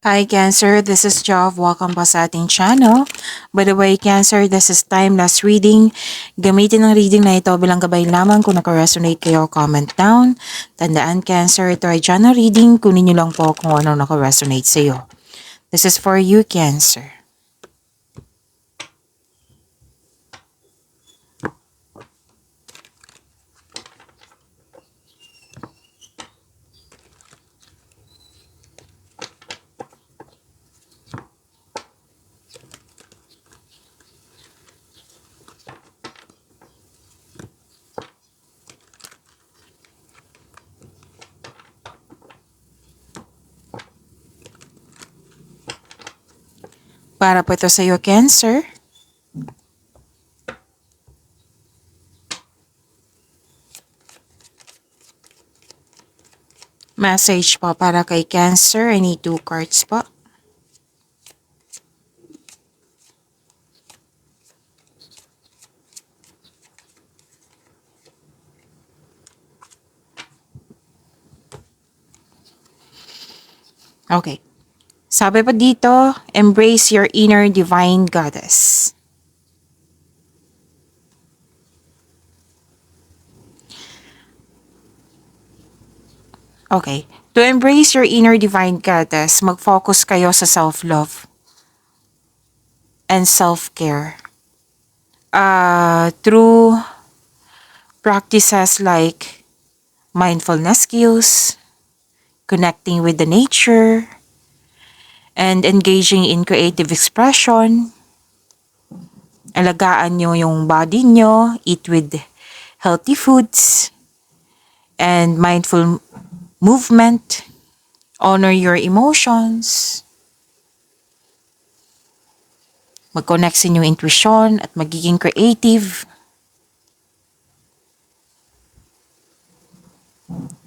Hi Cancer, this is Jov. Welcome pa sa ating channel. By the way, Cancer, this is timeless reading. Gamitin ang reading na ito bilang gabay lamang. Kung naka-resonate kayo, comment down. Tandaan Cancer, ito ay channel reading. Kunin nyo lang po kung ano naka-resonate sa iyo. This is for you, Cancer. Para po ito sa iyo, Cancer. Message po para kay Cancer. I need 2 cards po. Okay. Sabi pa dito, embrace your inner divine goddess. Okay. To embrace your inner divine goddess, mag-focus kayo sa self-love and self-care. Through practices like mindfulness skills, connecting with the nature, and engaging in creative expression. Alagaan nyo yung body nyo, eat with healthy foods, and mindful movement. Honor your emotions. Mag-connect sa inyong intuition at magiging creative.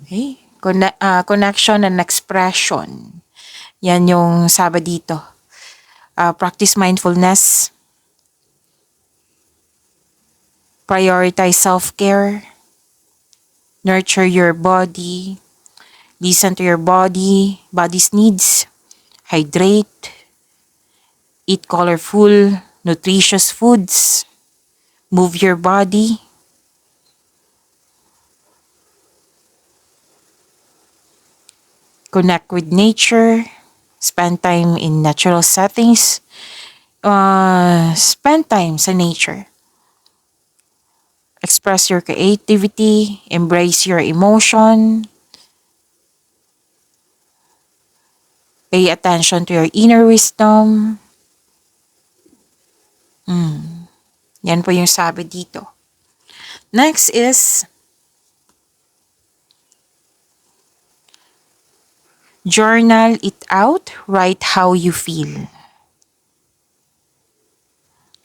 Okay? Connection and expression. Yan yung sabi dito. Practice mindfulness. Prioritize self-care. Nurture your body. Listen to your body's needs. Hydrate. Eat colorful, nutritious foods. Move your body. Connect with nature. Spend time in natural settings. Spend time sa nature. Express your creativity. Embrace your emotion. Pay attention to your inner wisdom. Yan po yung sabi dito. Next is journal it out, write how you feel.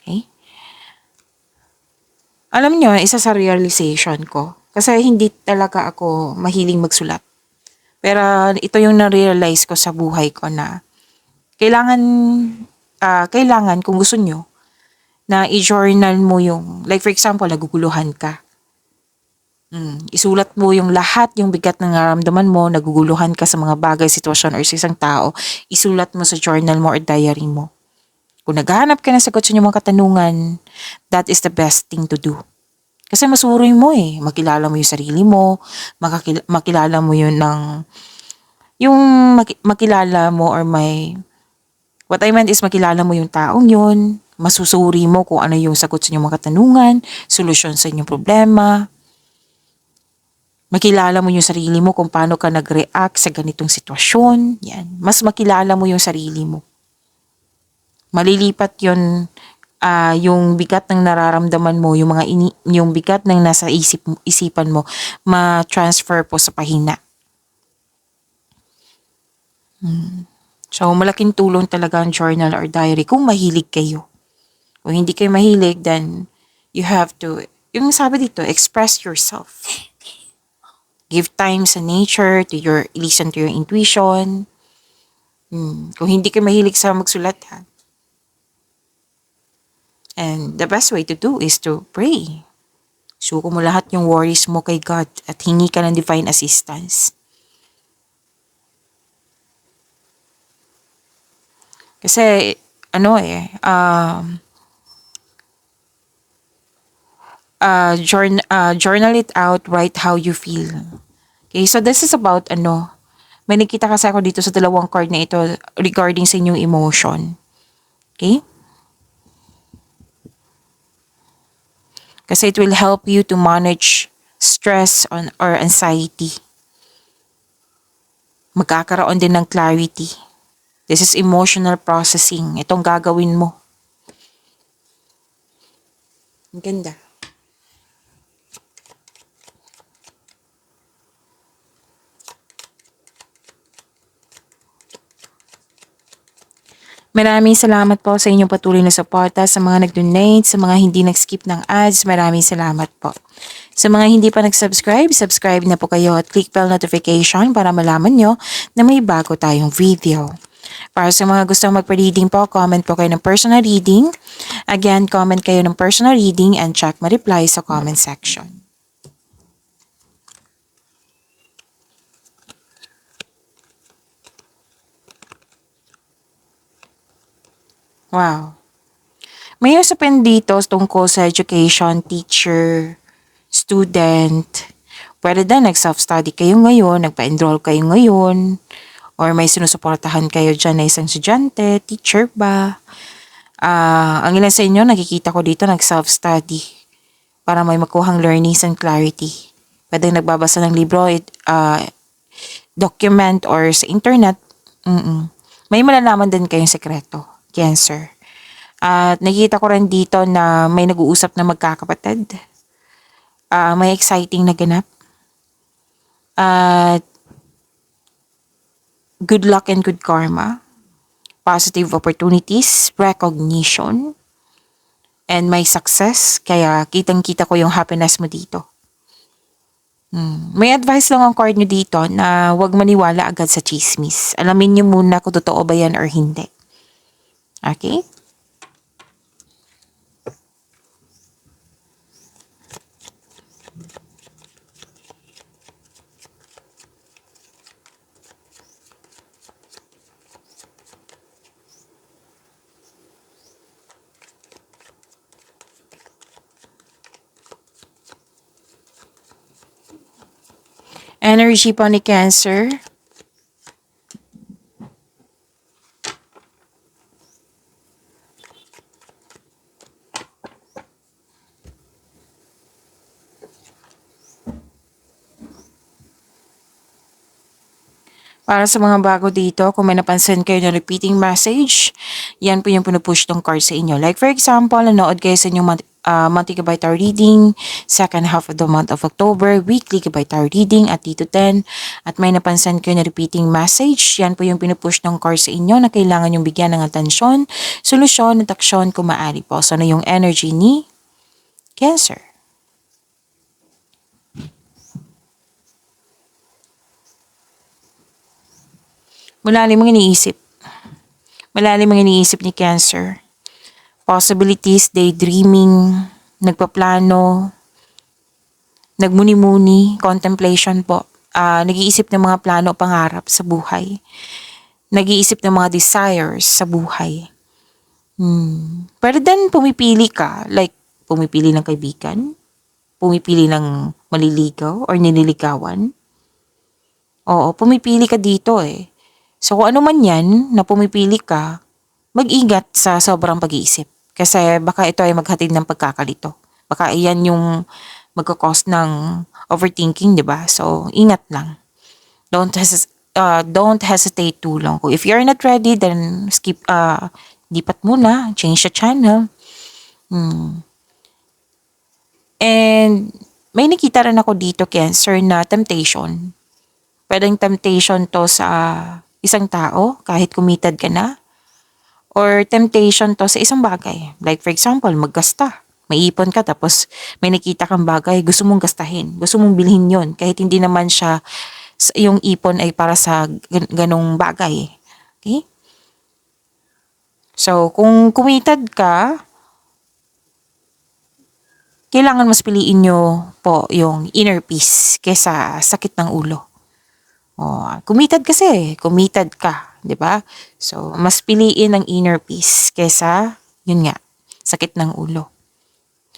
Okay? Alam nyo, isa sa realization ko, kasi hindi talaga ako mahiling magsulat. Pero ito yung na-realize ko sa buhay ko na kailangan kung gusto nyo, na i-journal mo yung, like for example, naguguluhan ka. Isulat mo yung lahat, yung bigat ng nararamdaman mo, naguguluhan ka sa mga bagay, sitwasyon, or sa isang tao, isulat mo sa journal mo or diary mo. Kung naghahanap ka ng sagot sa inyong mga katanungan, that is the best thing to do. Kasi masuri mo makilala mo yung sarili mo, makilala mo yun makilala mo or what I meant is makilala mo yung taong yun, masusuri mo kung ano yung sagot sa inyong mga katanungan, solusyon sa inyong problema. Makilala mo yung sarili mo kung paano ka nag-react sa ganitong sitwasyon. Yan. Mas makilala mo yung sarili mo. Malilipat yun, yung bigat ng nararamdaman mo, yung bigat ng nasa isipan mo, ma-transfer po sa pahina. So, malaking tulong talaga ang journal or diary kung mahilig kayo. Kung hindi kayo mahilig, then you have to, yung sabi dito, express yourself. Give time sa nature, listen to your intuition. Kung hindi kayo mahilig sa magsulat, and the best way to do is to pray. Suko mo lahat yung worries mo kay God at hingi ka ng divine assistance. Kasi, ano journal it out, write how you feel. Okay, so this is about may nakita kasi ako dito sa dalawang card na ito regarding sa inyong emotion. Okay? Kasi it will help you to manage stress or anxiety. Magkakaroon din ng clarity. This is emotional processing. Itong gagawin mo. Ang ganda. Maraming salamat po sa inyong patuloy na suporta, sa mga nag-donate, sa mga hindi nag-skip ng ads, maraming salamat po. Sa mga hindi pa nag-subscribe, subscribe na po kayo at click bell notification para malaman nyo na may bago tayong video. Para sa mga gustong magpa-reading po, comment po kayo ng personal reading. Again, comment kayo ng personal reading and check my reply sa comment section. Wow. May usapin dito tungkol sa education, teacher, student. Pwede din nag-self-study kayo ngayon, nagpa-enroll kayo ngayon, or may sinusuportahan kayo dyan na isang estudyante, teacher ba? Ang ilan sa inyo, nakikita ko dito nag-self-study para may makuhang learnings and clarity. Pwede nagbabasa ng libro, document, or sa internet. May malalaman din kayong sekreto. Cancer. At nakita ko rin dito na may nag-uusap na magkakapatid. May exciting na ganap. At good luck and good karma. Positive opportunities, recognition, and may success. Kaya kitang-kita ko yung happiness mo dito. May advice lang ang card nyo dito na huwag maniwala agad sa chismis. Alamin nyo muna kung totoo ba yan or hindi. Okay? Energy po ni Cancer. Para sa mga bago dito, kung may napansin kayo na repeating message, yan po yung pinupush tong card sa inyo. Like for example, nanood kayo sa inyong monthly Gabay Tarot reading, second half of the month of October, weekly Gabay Tarot reading at dito 10. At may napansin kayo na repeating message, yan po yung pinupush ng card sa inyo na kailangan yung bigyan ng atensyon, solusyon at aksyon kung maaari po. So, ano yung energy ni Cancer? Malalim ang iniisip. Malalim ang iniisip ni Cancer. Possibilities, daydreaming, nagpaplano, nagmuni-muni, contemplation po. Nag-iisip ng mga plano, pangarap sa buhay. Nag-iisip ng mga desires sa buhay. Pero then pumipili ka, like pumipili ng kaibigan, pumipili ng maliligaw or nililigawan. Oo, pumipili ka dito eh. So kung ano man yan na pumipili ka, mag-ingat sa sobrang pag-iisip. Kasi baka ito ay maghatid ng pagkakalito. Baka iyan yung magkakos ng overthinking, di ba? So, ingat lang. Don't hesitate too long. If you're not ready, then skip, lipat muna, change the channel. And may nakita rin ako dito, Cancer, na temptation. Pwedeng temptation to sa isang tao, kahit committed ka na. Or temptation to sa isang bagay. Like for example, maggasta. May ipon ka tapos may nakita kang bagay, gusto mong gastahin. Gusto mong bilhin yon kahit hindi naman siya, yung ipon ay para sa ganong bagay. Okay? So, kung committed ka, kailangan mas piliin nyo po yung inner peace kesa sakit ng ulo. Committed kasi, committed ka 'di ba? So, mas piliin ang inner peace kesa, yun nga, sakit ng ulo.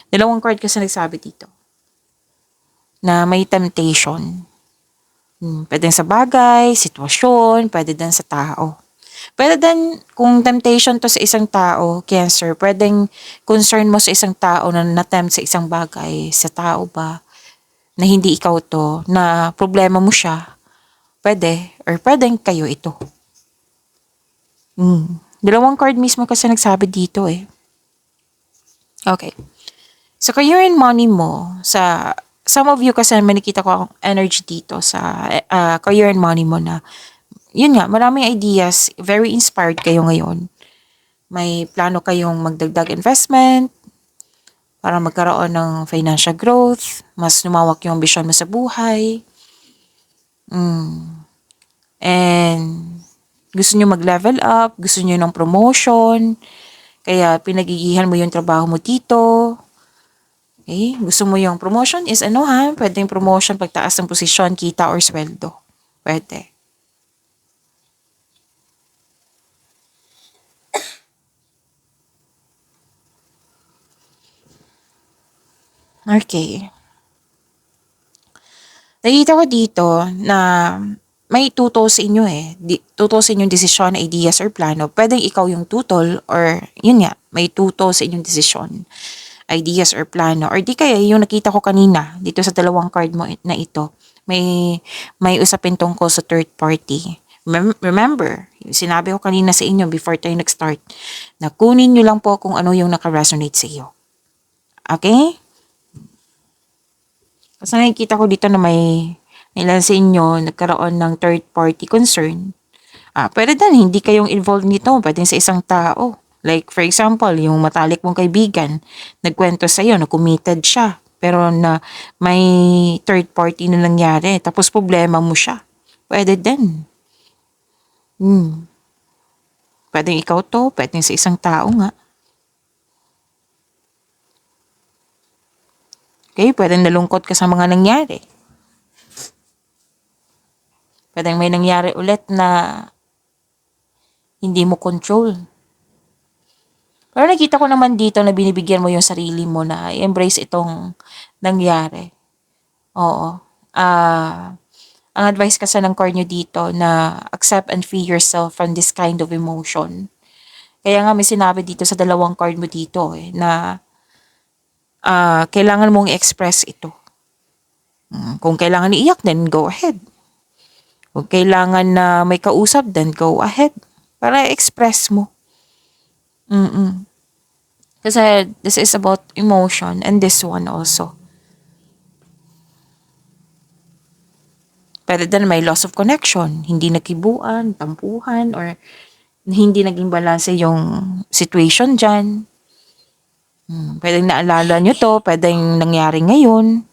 Dalawang card kasi nagsabi dito na may temptation. Pwede sa bagay, sitwasyon, pwede din sa tao. Pwede din, kung temptation to sa isang tao, Cancer, pwedeng concern mo sa isang tao na natempt sa isang bagay, sa tao ba, na hindi ikaw to, na problema mo siya, pwede, or pwedeng kayo ito. Dalawang card mismo kasi nagsabi dito eh. Okay. So, career and money mo, sa some of you kasi may nakita ko akong energy dito sa career and money mo na, yun nga, maraming ideas, very inspired kayo ngayon. May plano kayong magdagdag investment para magkaroon ng financial growth, mas lumawak yung ambisyon mo sa buhay. And gusto nyo mag-level up, gusto nyo ng promotion, kaya pinagigihan mo yung trabaho mo dito. Okay? Gusto mo yung promotion is ano ha? Pwedeng promotion, pagtaas ng posisyon, kita or sweldo. Pwede. Okay. Nakita ko dito na may tutol sa inyo eh. Tutol sa inyong desisyon, ideas, or plano. Pwedeng ikaw yung tutol or yun nga, may tutol sa inyong desisyon, ideas, or plano. Or di kaya yung nakita ko kanina dito sa dalawang card mo na ito. May usapin tungkol sa third party. Remember, yung sinabi ko kanina sa inyo before tayo nag-start, na kunin nyo lang po kung ano yung naka-resonate sa iyo. Okay? Kasi nakikita ko dito na may ilan sa inyo nagkaroon ng third party concern. Pwede din, hindi kayong involved nito. Pwede sa isang tao. Like, for example, yung matalik mong kaibigan, nagkwento sa iyo na committed siya. Pero na may third party na nangyari. Tapos problema mo siya. Pwede din. Pwede ikaw to, pwede sa isang tao nga. Okay, pwede nalungkot ka sa mga nangyari. Pwede may nangyari ulit na hindi mo control. Pero nakita ko naman dito na binibigyan mo yung sarili mo na i-embrace itong nangyari. Oo. Ang advice kasi ng card nyo dito na accept and free yourself from this kind of emotion. Kaya nga may sinabi dito sa dalawang card mo dito na kailangan mong i-express ito. Kung kailangan iiyak, then go ahead. Kung kailangan na may kausap, then go ahead. Para express mo. Kasi this is about emotion and this one also. Pwede din may loss of connection, hindi nakibuan, tampuhan, or hindi naging balanse yung situation dyan. Pwedeng naalala nyo to, pwedeng nangyari ngayon,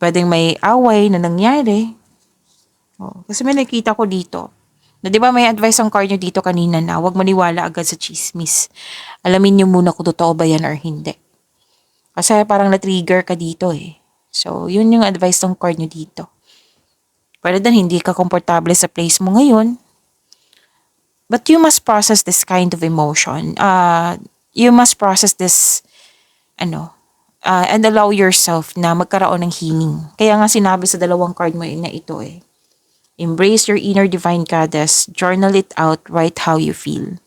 pwedeng may away na nangyari. Kasi may nakita ko dito. Na di ba may advice ang card nyo dito kanina na huwag maniwala agad sa chismis. Alamin nyo muna kung totoo ba yan or hindi. Kasi parang na-trigger ka dito eh. So, yun yung advice ng card nyo dito. Pwede din hindi ka komportable sa place mo ngayon. But you must process this kind of emotion. You must process this, and allow yourself na magkaroon ng healing. Kaya nga sinabi sa dalawang card mo na ito eh. Embrace your inner divine goddess. Journal it out, write how you feel.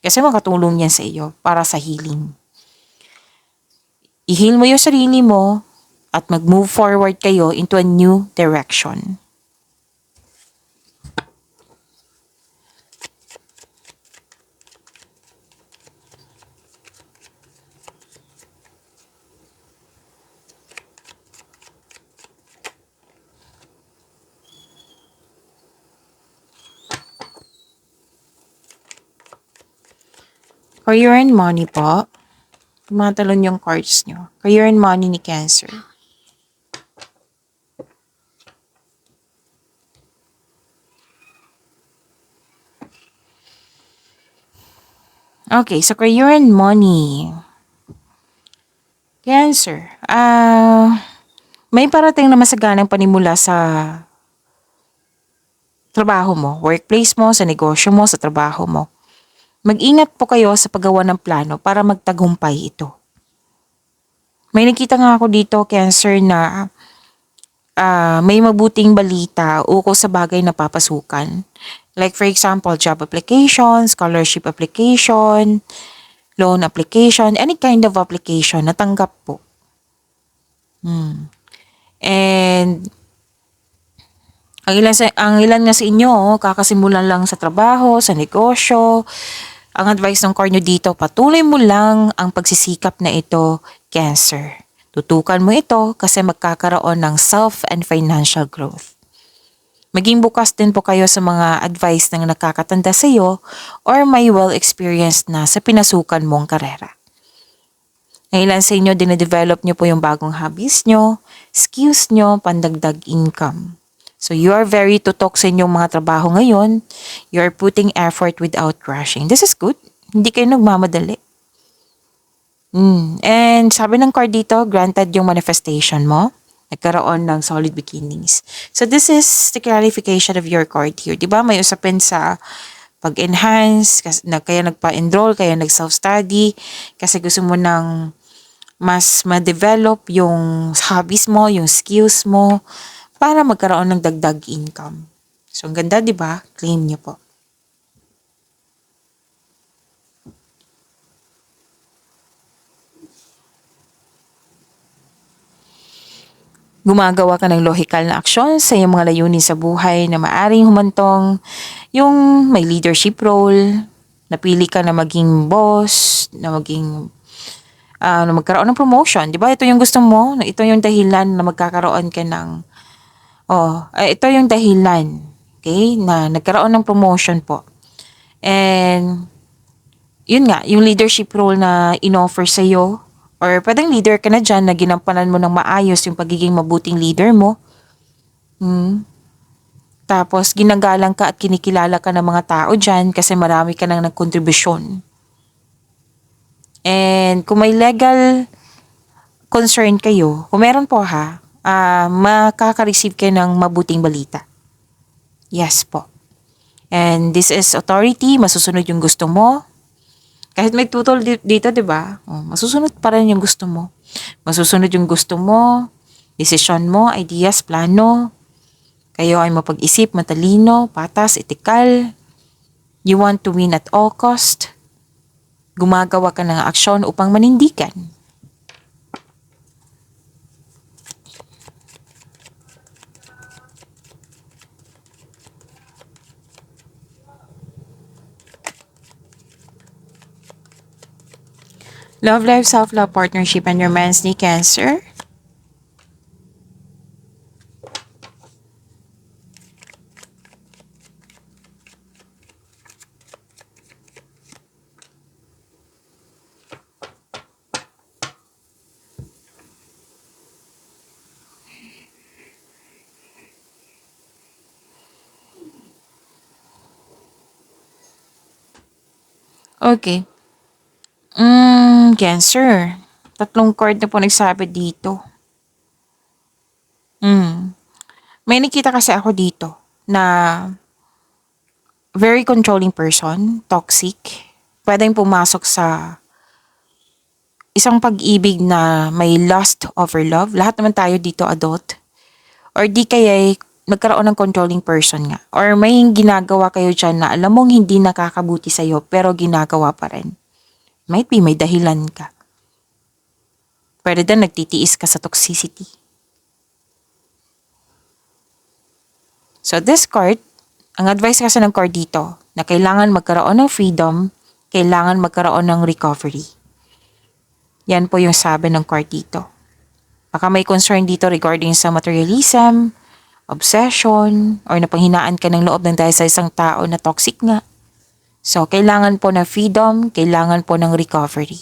Kasi makatulong yan sa iyo para sa healing. I-heal mo yung sarili mo at mag-move forward kayo into a new direction. Career and money po. Tumatalon yung cards nyo. Career and money ni Cancer. Okay, so career and money. Cancer. May parating na masaganang panimula sa trabaho mo, workplace mo, sa negosyo mo, sa trabaho mo. Mag-ingat po kayo sa paggawa ng plano para magtagumpay ito. May nakita nga ako dito, Cancer, na may mabuting balita ukol sa bagay na papasukan. Like for example, job application, scholarship application, loan application, any kind of application, natanggap po. And ang ilan nga sa inyo, kakasimulan lang sa trabaho, sa negosyo. Ang advice ng card nyo dito, patuloy mo lang ang pagsisikap na ito, Cancer. Tutukan mo ito kasi magkakaroon ng self and financial growth. Maging bukas din po kayo sa mga advice ng nakakatanda sa iyo or may well-experienced na sa pinasukan mong karera. Ang ilan sa inyo, dinedevelop nyo po yung bagong hobbies nyo, skills nyo, pandagdag income. So you are very tutok sa inyong mga trabaho ngayon. You are putting effort without rushing. This is good. Hindi kayo nagmamadali. And sabi ng card dito, granted yung manifestation mo. Nagkaroon ng solid beginnings. So this is the clarification of your card here. Diba may usapin sa pag-enhance, kaya nagpa-enroll, kaya nag-self-study, kasi gusto mo ng mas ma-develop yung hobbies mo, yung skills mo, para magkaroon ng dagdag income. So, ang ganda, di ba? Claim niyo po. Gumagawa ka ng logical na aksyon sa iyong mga layunin sa buhay na maaring humantong yung may leadership role, napili ka na maging boss, na maging na magkaroon ng promotion. Di ba? Ito yung gusto mo. Ito yung dahilan na magkakaroon ka ng ito yung dahilan, okay, na nagkaroon ng promotion po. And, yun nga, yung leadership role na in-offer sa'yo, or pwedeng leader ka na dyan na ginampanan mo ng maayos yung pagiging mabuting leader mo. Tapos, ginagalang ka at kinikilala ka ng mga tao dyan kasi marami ka nang nagkontribusyon. And, kung may legal concern kayo, kung meron po makaka-receive kayo ng mabuting balita. Yes po. And this is authority, masusunod yung gusto mo. Kahit may tutol dito, di ba? Masusunod pa rin yung gusto mo. Masusunod yung gusto mo, desisyon mo, ideas, plano. Kayo ay mapag-isip, matalino, patas, etikal. You want to win at all cost. Gumagawa ka ng aksyon upang manindigan. Love life, self-love, partnership, and romance ni Cancer. Okay. Cancer. Tatlong card na po nagsabi dito. May nakita kasi ako dito na very controlling person, toxic. Pwedeng pumasok sa isang pag-ibig na may lust over love. Lahat naman tayo dito adult. Or di kaya nagkaroon ng controlling person nga. Or may ginagawa kayo dyan na alam mong hindi nakakabuti sa'yo pero ginagawa pa rin. Might be may dahilan ka. Pwede din nagtitiis ka sa toxicity. So this card, ang advice kasi ng card dito, na kailangan magkaroon ng freedom, kailangan magkaroon ng recovery. Yan po yung sabi ng card dito. Baka may concern dito regarding sa materialism, obsession, or napanghinaan ka ng loob ng dahil sa isang tao na toxic nga. So, kailangan po ng freedom, kailangan po ng recovery.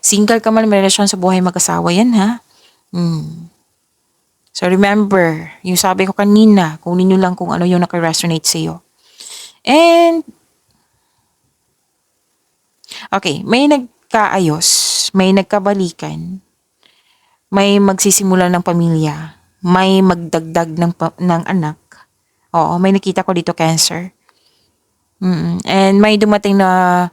Single ka man, may relasyon sa buhay mag-asawa yan, ha? So, remember, yung sabi ko kanina, kunin nyo lang kung ano yung naka-resonate sa'yo. And, okay, may nagkaayos, may nagkabalikan, may magsisimula ng pamilya, may magdagdag ng anak. Oo, may nakita ko dito, Cancer. And may dumating na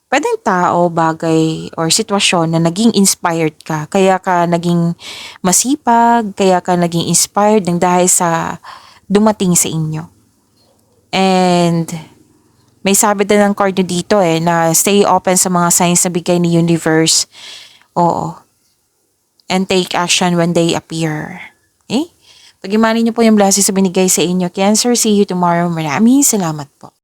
pwedeng tao, bagay, or sitwasyon na naging inspired ka. Kaya ka naging masipag, kaya ka naging inspired ng dahil sa dumating sa inyo. And may sabi din ng card nyo dito na stay open sa mga signs na bigay ni universe. Oo. And take action when they appear. Okay? Pag-imani nyo po yung blessings sa binigay sa inyo, Cancer. See you tomorrow. Maraming salamat po.